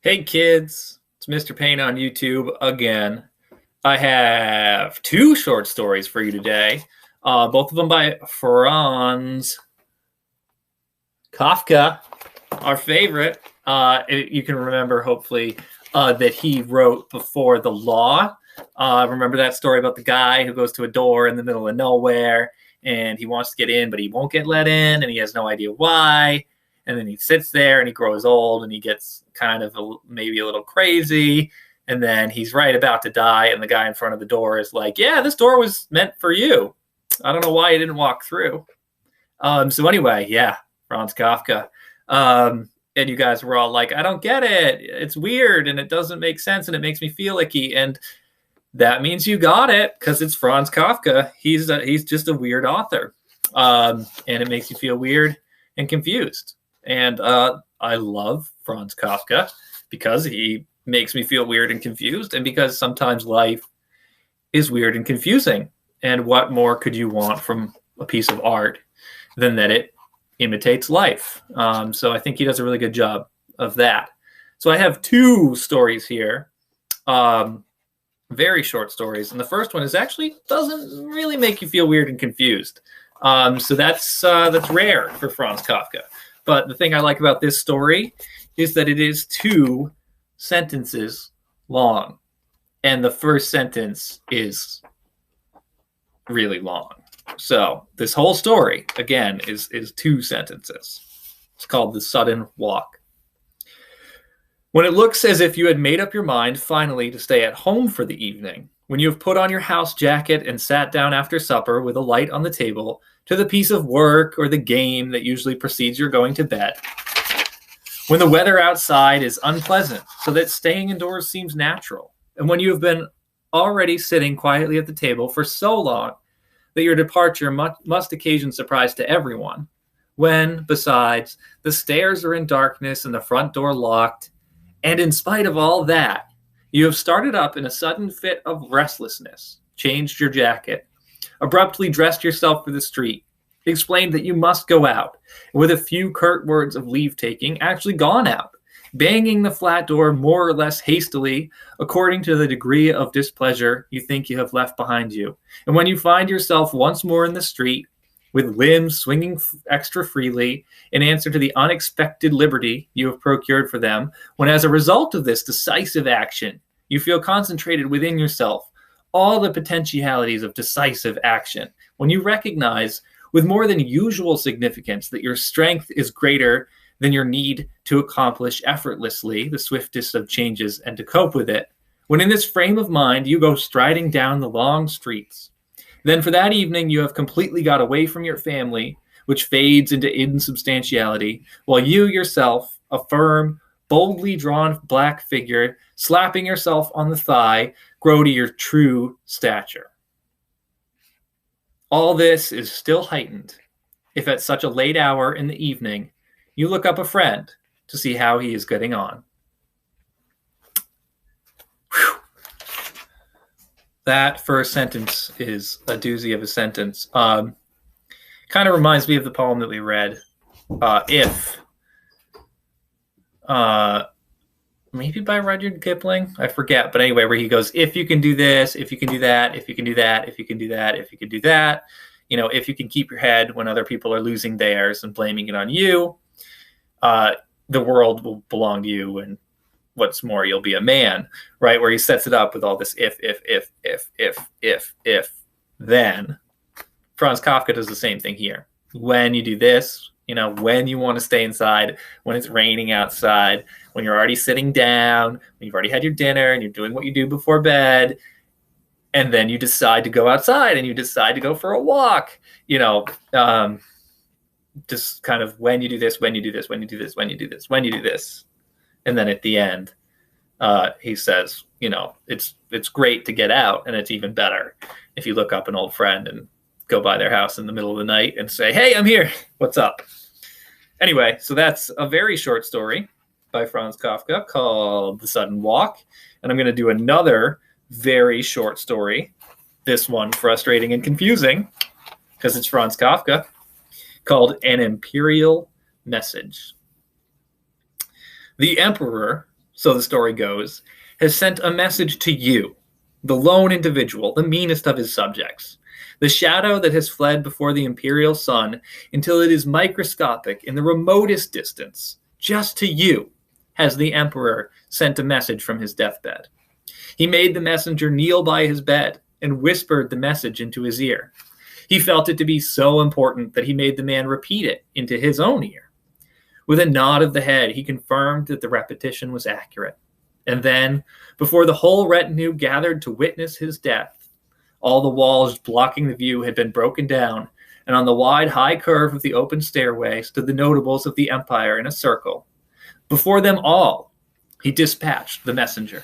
Hey kids, it's Mr. Payne on YouTube again. I have two short stories for you today, both of them by Franz Kafka, our favorite. You can remember, hopefully, that he wrote Before the Law. Remember that story about the guy who goes to a door in the middle of nowhere and he wants to get in, but he won't get let in and he has no idea why. And then he sits there and he grows old and he gets kind of maybe a little crazy. And then he's right about to die. And the guy in front of the door is like, yeah, this door was meant for you. I don't know why you didn't walk through. So anyway, yeah, Franz Kafka. And you guys were all like, I don't get it. It's weird and it doesn't make sense and it makes me feel icky. And that means you got it because it's Franz Kafka. He's just a weird author. And it makes you feel weird and confused. And I love Franz Kafka because he makes me feel weird and confused, and because sometimes life is weird and confusing. And what more could you want from a piece of art than that it imitates life? So I think he does a really good job of that. So I have two stories here, very short stories. And the first one is actually doesn't really make you feel weird and confused. So that's rare for Franz Kafka. But the thing I like about this story is that it is 2 sentences long. And the first sentence is really long. So this whole story, again, is 2 sentences. It's called The Sudden Walk. When it looks as if you had made up your mind finally to stay at home for the evening, when you have put on your house jacket and sat down after supper with a light on the table to the piece of work or the game that usually precedes your going to bed, when the weather outside is unpleasant so that staying indoors seems natural, and when you have been already sitting quietly at the table for so long that your departure must occasion surprise to everyone, when, besides, the stairs are in darkness and the front door locked, and in spite of all that, you have started up in a sudden fit of restlessness, changed your jacket, abruptly dressed yourself for the street, explained that you must go out, and with a few curt words of leave-taking, actually gone out, banging the flat door more or less hastily, according to the degree of displeasure you think you have left behind you. And when you find yourself once more in the street, with limbs swinging extra freely in answer to the unexpected liberty you have procured for them, when as a result of this decisive action, you feel concentrated within yourself all the potentialities of decisive action, when you recognize with more than usual significance that your strength is greater than your need to accomplish effortlessly the swiftest of changes and to cope with it, when in this frame of mind you go striding down the long streets, then for that evening you have completely got away from your family, which fades into insubstantiality, while you yourself, a firm, boldly drawn black figure, slapping yourself on the thigh, grow to your true stature. All this is still heightened if at such a late hour in the evening you look up a friend to see how he is getting on. Whew. That first sentence is a doozy of a sentence. Kind of reminds me of the poem that we read, If. Maybe by Rudyard Kipling, I forget. But anyway, where he goes, if you can do this, if you can do that, if you can do that, if you can do that, if you can do that, if you can keep your head when other people are losing theirs and blaming it on you, the world will belong to you. And what's more, you'll be a man, right? Where he sets it up with all this if, then. Franz Kafka does the same thing here. When you do this, when you want to stay inside, when it's raining outside, when you're already sitting down, when you've already had your dinner and you're doing what you do before bed, and then you decide to go outside and you decide to go for a walk, just kind of when you do this, when you do this, when you do this, when you do this, when you do this. And then at the end, he says, it's great to get out, and it's even better if you look up an old friend and go by their house in the middle of the night and say, hey, I'm here. What's up? Anyway, so that's a very short story by Franz Kafka called The Sudden Walk. And I'm going to do another very short story, this one frustrating and confusing because it's Franz Kafka, called An Imperial Message. The emperor so the story goes, has sent a message to you, the lone individual, the meanest of his subjects, the shadow that has fled before the imperial sun until it is microscopic in the remotest distance. Just to you has the emperor sent a message from his deathbed. He made the messenger kneel by his bed and whispered the message into his ear. He felt it to be so important that he made the man repeat it into his own ear. With a nod of the head, he confirmed that the repetition was accurate. And then, before the whole retinue gathered to witness his death, all the walls blocking the view had been broken down, and on the wide, high curve of the open stairway stood the notables of the empire in a circle. Before them all, he dispatched the messenger.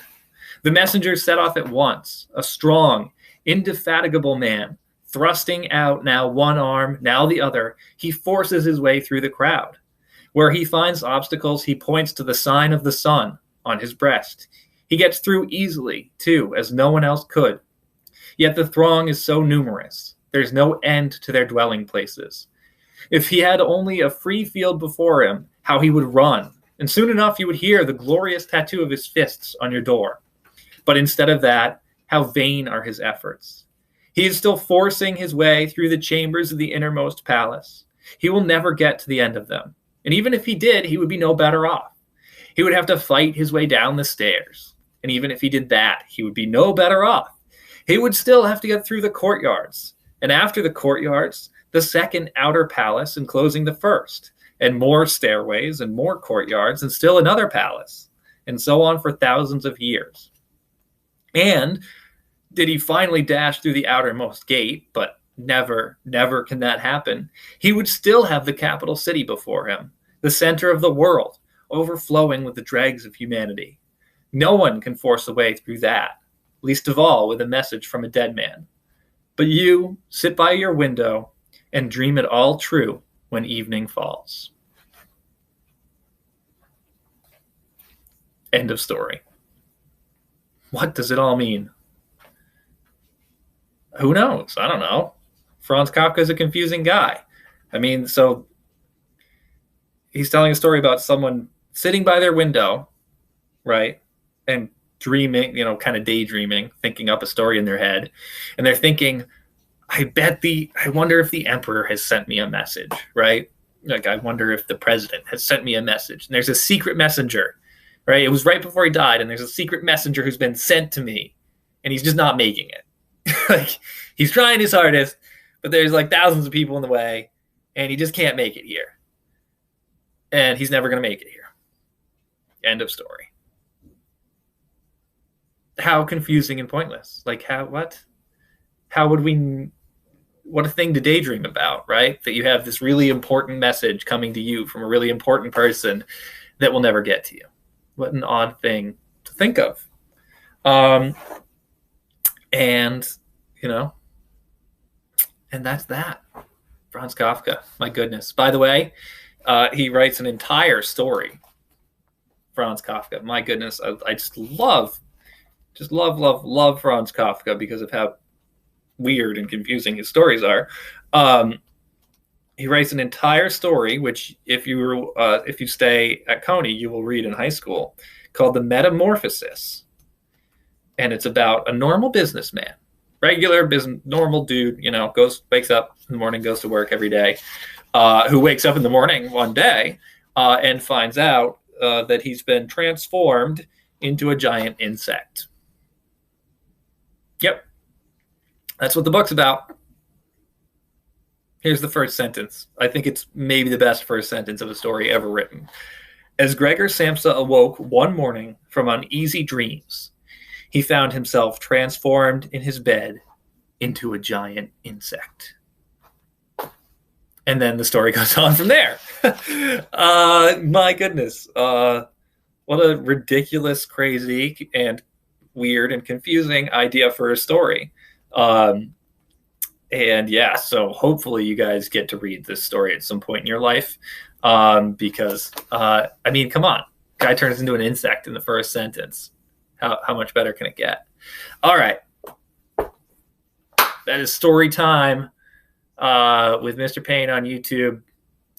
The messenger set off at once, a strong, indefatigable man, thrusting out now one arm, now the other. He forces his way through the crowd. Where he finds obstacles, he points to the sign of the sun on his breast. He gets through easily, too, as no one else could. Yet the throng is so numerous, there's no end to their dwelling places. If he had only a free field before him, how he would run, and soon enough you would hear the glorious tattoo of his fists on your door. But instead of that, how vain are his efforts. He is still forcing his way through the chambers of the innermost palace. He will never get to the end of them. And even if he did, he would be no better off. He would have to fight his way down the stairs. And even if he did that, he would be no better off. He would still have to get through the courtyards. And after the courtyards, the second outer palace enclosing the first. And more stairways and more courtyards and still another palace. And so on for thousands of years. And did he finally dash through the outermost gate, but never, never can that happen, he would still have the capital city before him, the center of the world, overflowing with the dregs of humanity. No one can force a way through that, least of all with a message from a dead man. But you sit by your window and dream it all true when evening falls. End of story. What does it all mean? Who knows? I don't know. Franz Kafka is a confusing guy. I mean, so he's telling a story about someone sitting by their window, right? And dreaming, kind of daydreaming, thinking up a story in their head. And they're thinking, I wonder if the emperor has sent me a message, right? Like, I wonder if the president has sent me a message. And there's a secret messenger, right? It was right before he died. And there's a secret messenger who's been sent to me. And he's just not making it. Like, he's trying his hardest, but there's like thousands of people in the way, and he just can't make it here. And he's never going to make it here. End of story. How confusing and pointless. Like, what a thing to daydream about, right? That you have this really important message coming to you from a really important person that will never get to you. What an odd thing to think of. And that's that. Franz Kafka, my goodness. By the way, he writes an entire story. Franz Kafka, my goodness. I just love Franz Kafka because of how weird and confusing his stories are. He writes an entire story, which if you stay at Coney, you will read in high school, called The Metamorphosis. And it's about a normal businessman. Regular business, normal dude, wakes up in the morning, goes to work every day, who wakes up in the morning one day and finds out that he's been transformed into a giant insect. Yep. That's what the book's about. Here's the first sentence. I think it's maybe the best first sentence of a story ever written. As Gregor Samsa awoke one morning from uneasy dreams, he found himself transformed in his bed into a giant insect. And then the story goes on from there. My goodness. What a ridiculous, crazy, and weird and confusing idea for a story. And yeah, so hopefully you guys get to read this story at some point in your life. Because, come on. Guy turns into an insect in the first sentence. How much better can it get? All right. That is story time with Mr. Payne on YouTube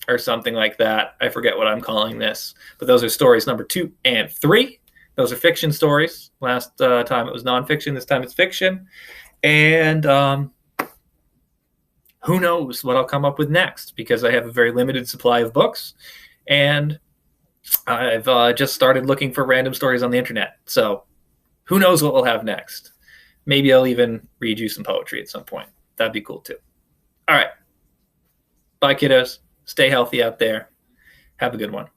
or something like that. I forget what I'm calling this. But those are stories number 2 and 3. Those are fiction stories. Last time it was nonfiction. This time it's fiction. And who knows what I'll come up with next, because I have a very limited supply of books. And I've just started looking for random stories on the internet. So who knows what we'll have next. Maybe I'll even read you some poetry at some point. That'd be cool too. All right. Bye, kiddos. Stay healthy out there. Have a good one.